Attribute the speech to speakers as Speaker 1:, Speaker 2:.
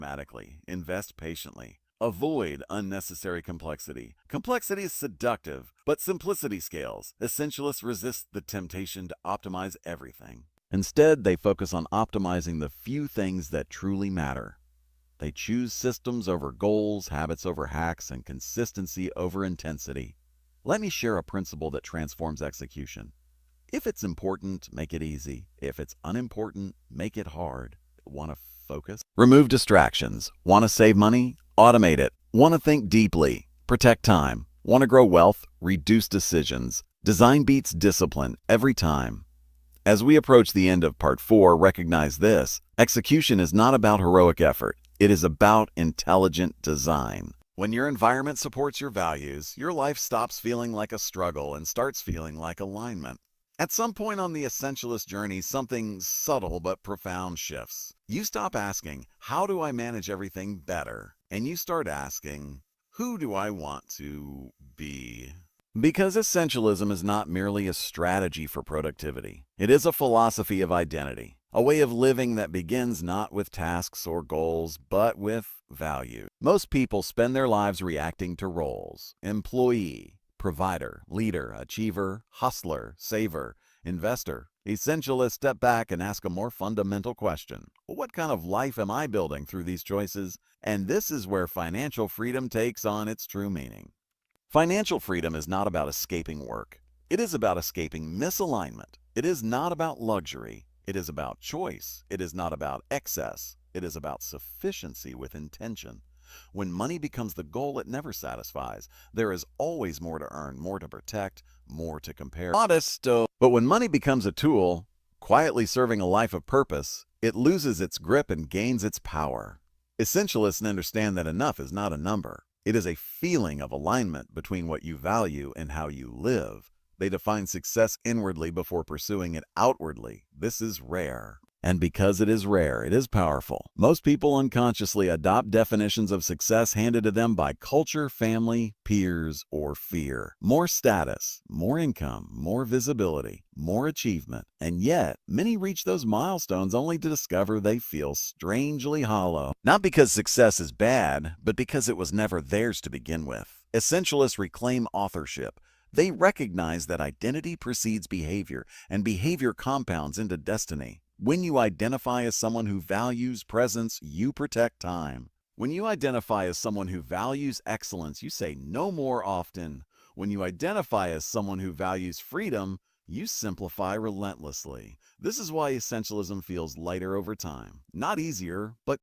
Speaker 1: Dramatically, invest patiently. Avoid unnecessary complexity. Complexity is seductive, but simplicity scales. Essentialists resist the temptation to optimize everything. Instead, they focus on optimizing the few things that truly matter. They choose systems over goals, habits over hacks, and consistency over intensity. Let me share a principle that transforms execution. If it's important, make it easy. If it's unimportant, make it hard. Want to focus? Remove distractions. Want to save money? Automate it. Want to think deeply? Protect time. Want to grow wealth? Reduce decisions. Design beats discipline every time. As we approach the end of part 4, recognize this. Execution is not about heroic effort. It is about intelligent design. When your environment supports your values, your life stops feeling like a struggle and starts feeling like alignment. At some point on the essentialist journey, something subtle but profound shifts. You stop asking, how do I manage everything better? And you start asking, who do I want to be? Because essentialism is not merely a strategy for productivity. It is a philosophy of identity, a way of living that begins not with tasks or goals, but with value. Most people spend their lives reacting to roles: employee, provider, leader, achiever, hustler, saver, investor. Essentialists step back and ask a more fundamental question. What kind of life am I building through these choices? And this is where financial freedom takes on its true meaning. Financial freedom is not about escaping work. It is about escaping misalignment. It is not about luxury. It is about choice. It is not about excess. It is about sufficiency with intention. When money becomes the goal, it never satisfies. There is always more to earn, more to protect, more to compare. But when money becomes a tool, quietly serving a life of purpose, it loses its grip and gains its power. Essentialists understand that enough is not a number. It is a feeling of alignment between what you value and how you live. They define success inwardly before pursuing it outwardly. This is rare. And because it is rare, it is powerful. Most people unconsciously adopt definitions of success handed to them by culture, family, peers, or fear. More status, more income, more visibility, more achievement. And yet, many reach those milestones only to discover they feel strangely hollow. Not because success is bad, but because it was never theirs to begin with. Essentialists reclaim authorship. They recognize that identity precedes behavior, and behavior compounds into destiny. When you identify as someone who values presence, you protect time. When you identify as someone who values excellence, you say no more often. When you identify as someone who values freedom, you simplify relentlessly. This is why essentialism feels lighter over time. Not easier, but